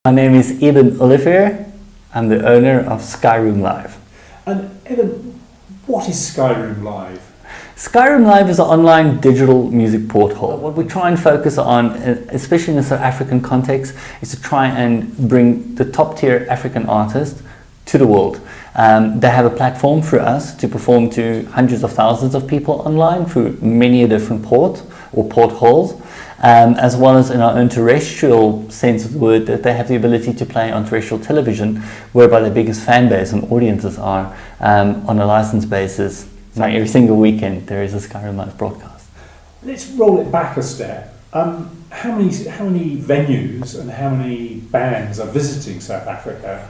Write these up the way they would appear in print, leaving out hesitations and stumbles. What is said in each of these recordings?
My name is Eban Oliver. I'm the owner of Skyroomlive. And Eban, what is Skyroomlive? Skyroomlive is an online digital music porthole. What we try and focus on, especially in the South African context, is to try and bring the top tier African artists to the world. They have a platform for us to perform to hundreds of thousands of people online through many different portholes. As well as in our own terrestrial sense of the word, that they have the ability to play on terrestrial television, whereby their biggest fan base and audiences are on a license basis. So every single weekend there is a Skyroomlive broadcast. Let's roll it back a step. How many venues and how many bands are visiting South Africa?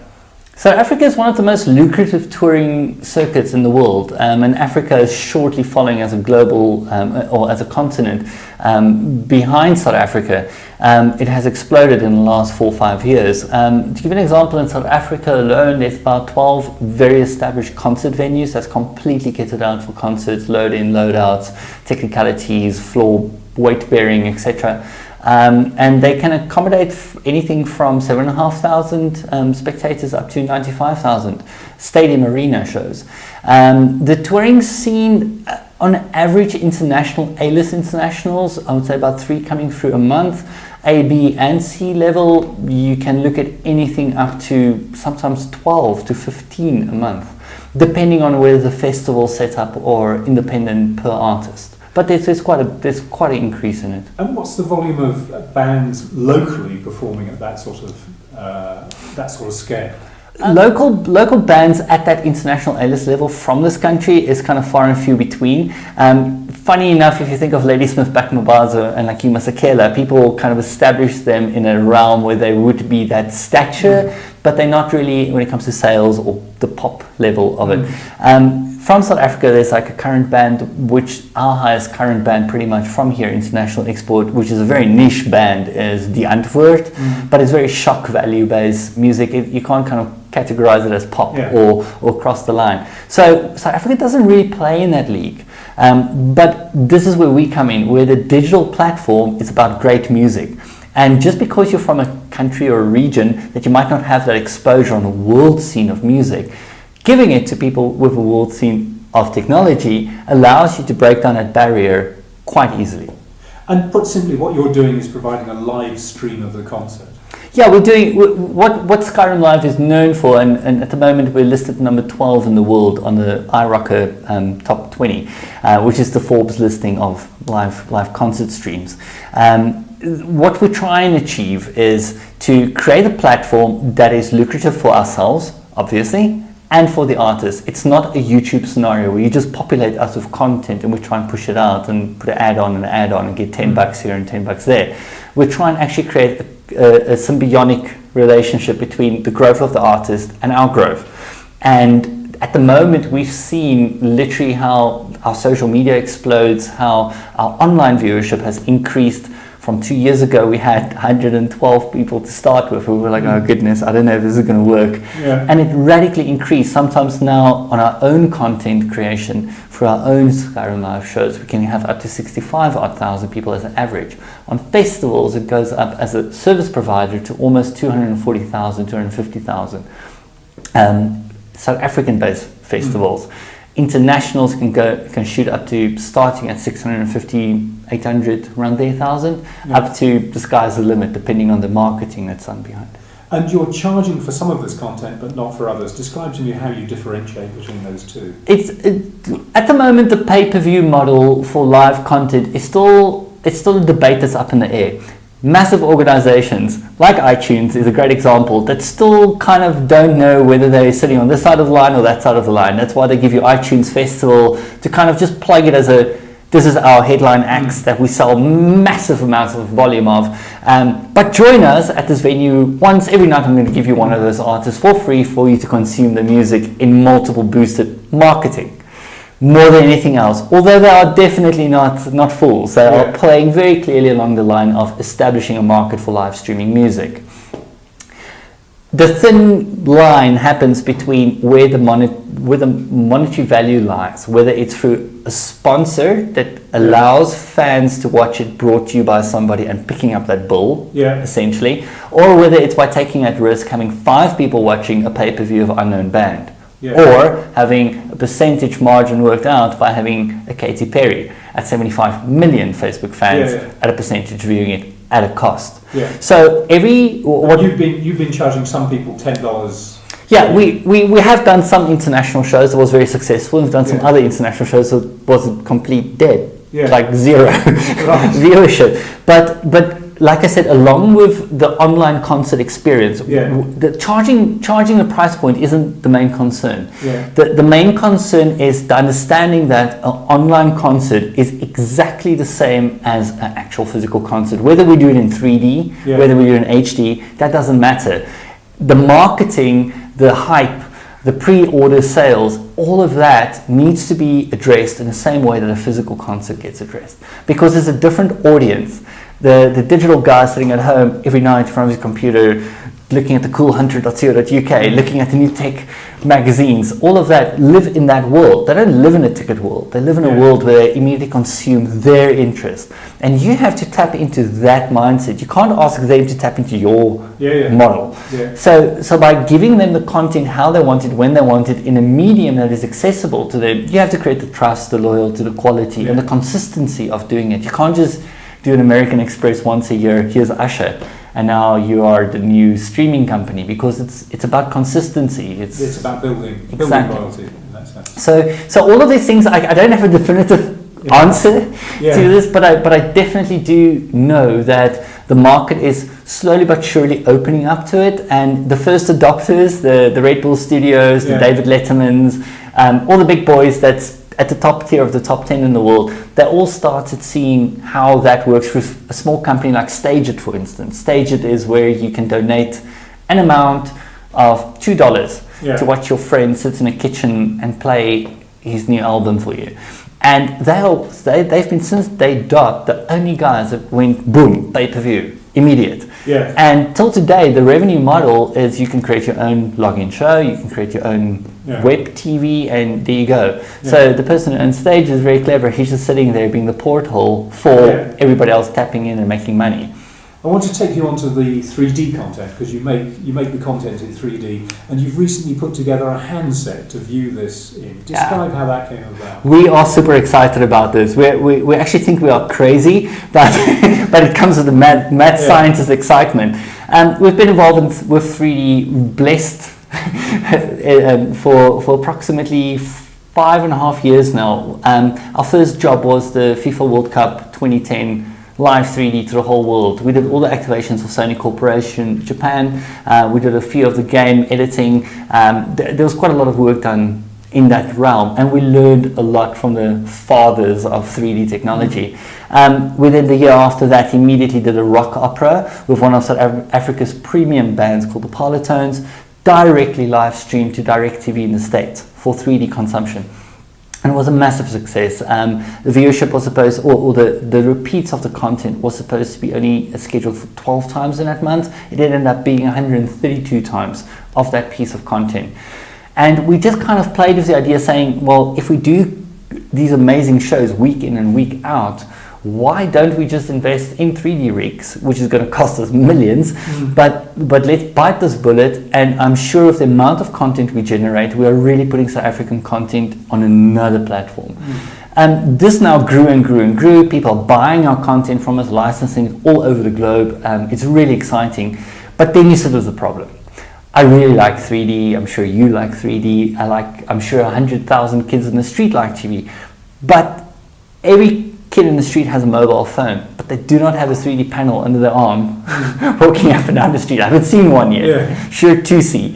South Africa is one of the most lucrative touring circuits in the world, and Africa is shortly following as a global or as a continent behind South Africa. It has exploded in the last 4 or 5 years. To give an example, in South Africa alone, there's about 12 very established concert venues that's completely kitted out for concerts, load-in, load-outs, technicalities, floor weight bearing, etc. And they can accommodate anything from 7,500 spectators up to 95,000 stadium arena shows. The touring scene, on average, international A-list internationals, I would say about 3 coming through a month. A, B and C level, you can look at anything up to sometimes 12 to 15 a month, depending on whether the festival set up or independent per artist. But there's quite an increase in it. And what's the volume of bands locally performing at that sort of scale? Local bands at that international A-list level from this country is kind of far and few between. Funny enough, if you think of Ladysmith, Black Mabazo and Lakima Sekela, people kind of establish them in a realm where they would be that stature, but they're not really when it comes to sales or the pop level of it. From South Africa, there's like a current band, which our highest current band pretty much from here, International Export, which is a very niche band, is the Antwoord, but it's very shock value based music. You can't kind of categorize it as pop or cross the line. So South Africa doesn't really play in that league. But this is where we come in, where the digital platform is about great music. And just because you're from a country or a region that you might not have that exposure on the world scene of music, giving it to people with a world scene of technology allows you to break down that barrier quite easily. And put simply, what you're doing is providing a live stream of the concert. Yeah, we're doing what Skyroomlive is known for, and at the moment we're listed number 12 in the world on the iRocker top 20, which is the Forbes listing of live concert streams. What we try and achieve is to create a platform that is lucrative for ourselves, obviously, and for the artists. It's not a YouTube scenario where you just populate us with content and we try and push it out and put an ad on and get $10 here and $10 there. We're trying to actually create a symbiotic relationship between the growth of the artist and our growth. And at the moment, we've seen literally how our social media explodes, how our online viewership has increased. From 2 years ago, we had 112 people to start with. We were like, oh goodness, I don't know if this is going to work. Yeah. And it radically increased. Sometimes now on our own content creation, for our own Skyroomlive shows, we can have up to 65,000 people as an average. On festivals, it goes up as a service provider to almost 240,000, 250,000. South African-based festivals. Internationals can shoot up to starting at 650, 800, around there, 1,000, up to the sky's the limit, depending on the marketing that's done behind it. And you're charging for some of this content, but not for others. Describe to me how you differentiate between those two. At the moment, the pay-per-view model for live content is still a debate that's up in the air. Massive organizations like iTunes is a great example that still kind of don't know whether they're sitting on this side of the line or that side of the line. That's why they give you iTunes Festival to kind of just plug it as this is our headline acts that we sell massive amounts of volume of. But join us at this venue once every night. I'm going to give you one of those artists for free for you to consume the music in multiple boosted marketing. More than anything else, although they are definitely not fools. They are playing very clearly along the line of establishing a market for live streaming music. the thin line happens between where the monetary value lies, whether it's through a sponsor that allows fans to watch it brought to you by somebody and picking up that bill, essentially, or whether it's by taking that risk, having 5 people watching a pay-per-view of unknown band, or having a percentage margin worked out by having a Katy Perry at 75 million Facebook fans at a percentage viewing it at a cost. So you've been charging some people $10. Yeah, we have done some international shows that was very successful. We've done some other international shows that was a complete dead, like zero viewership. But like I said, along with the online concert experience, the charging the price point isn't the main concern. The main concern is the understanding that an online concert is exactly the same as an actual physical concert. Whether we do it in 3D, whether we do it in HD, that doesn't matter. The marketing, the hype, the pre-order sales, all of that needs to be addressed in the same way that a physical concert gets addressed, because there's a different audience. The digital guy sitting at home every night in front of his computer, looking at the coolhunter.co.uk, looking at the new tech magazines, all of that live in that world. They don't live in a ticket world. They live in a world where they immediately consume their interest. And you have to tap into that mindset. You can't ask them to tap into your model. So by giving them the content how they want it, when they want it, in a medium that is accessible to them, you have to create the trust, the loyalty, the quality, and the consistency of doing it. You can't just do an American Express once a year, here's Usher, and now you are the new streaming company, because it's about consistency. It's about building loyalty in that sense. So all of these things, I don't have a definitive answer to this, but I definitely do know that the market is slowly but surely opening up to it, and the first adopters, the Red Bull Studios, the David Lettermans, all the big boys that's at the top tier of the top 10 in the world, they all started seeing how that works with a small company like StageIt, for instance. StageIt is where you can donate an amount of $2 to watch your friend sit in a kitchen and play his new album for you. And they've been, since day dot, the only guys that went boom, pay-per-view, immediate. And till today, the revenue model is you can create your own login show, you can create your own web TV, and there you go. So the person on stage is very clever. He's just sitting there being the porthole for everybody else tapping in and making money. I want to take you onto the 3D content, because you make the content in 3D, and you've recently put together a handset to view this in. Describe how that came about. We are super excited about this. We actually think we are crazy, but but it comes with the mad scientist excitement. We've been involved with 3D, blessed for approximately 5.5 years now. Our first job was the FIFA World Cup 2010 live 3D to the whole world. We did all the activations for Sony Corporation Japan. We did a few of the game editing. There was quite a lot of work done in that realm, and we learned a lot from the fathers of 3D technology. Within the year after that, immediately did a rock opera with one of South Africa's premium bands called the Parlotones, directly live streamed to DirecTV in the States for 3D consumption. And it was a massive success. The viewership was supposed, or the repeats of the content was supposed to be only scheduled for 12 times in that month. It ended up being 132 times of that piece of content. And we just kind of played with the idea saying, well, if we do these amazing shows week in and week out, why don't we just invest in 3D rigs, which is going to cost us millions, but let's bite this bullet. And I'm sure with the amount of content we generate, we are really putting South African content on another platform. And this now grew and grew and grew. People are buying our content from us, licensing it all over the globe. It's really exciting. But then you said there's a problem. I really like 3D. I'm sure you like 3D. I'm sure 100,000 kids in the street like TV. But every kid in the street has a mobile phone, but they do not have a 3D panel under their arm walking up and down the street. I haven't seen one yet. Sure to see.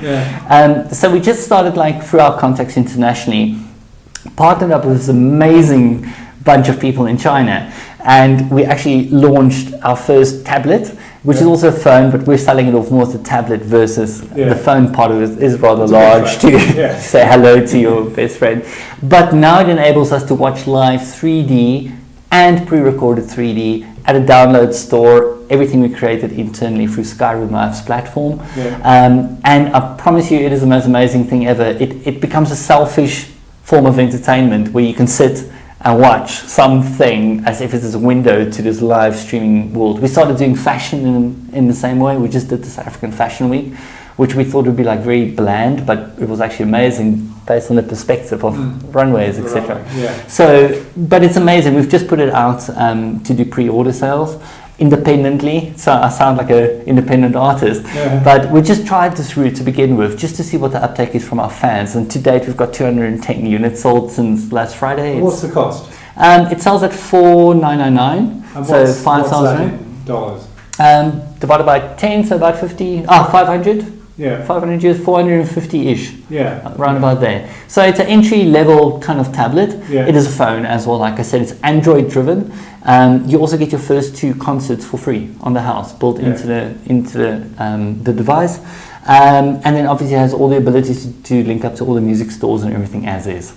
So we just started, like, through our contacts internationally, partnered up with this amazing bunch of people in China, and we actually launched our first tablet, which is also a phone, but we're selling it off more as a tablet versus the phone part of it is rather large to say hello to your best friend. But now it enables us to watch live 3D and pre-recorded 3D at a download store everything we created internally through Skyroomlive's platform. Yeah. And I promise you, it is the most amazing thing ever. It becomes a selfish form of entertainment where you can sit and watch something as if it is a window to this live streaming world. We started doing fashion in the same way. We just did the South African Fashion Week, which we thought would be like very bland, but it was actually amazing based on the perspective of runways, etc. Yeah. So, but it's amazing. We've just put it out to do pre-order sales independently. So I sound like an independent artist, but we just tried this route to begin with, just to see what the uptake is from our fans. And to date, we've got 210 units sold since last Friday. What's the cost? It sells at $4,999, so $5,000. Divided by 10, so about 500. Yeah. 500 euros, 450-ish. Yeah. Around about there. So it's an entry-level kind of tablet. Yeah. It is a phone as well. Like I said, it's Android-driven. You also get your first 2 concerts for free on the house, built into the device. And then obviously it has all the abilities to link up to all the music stores and everything as is.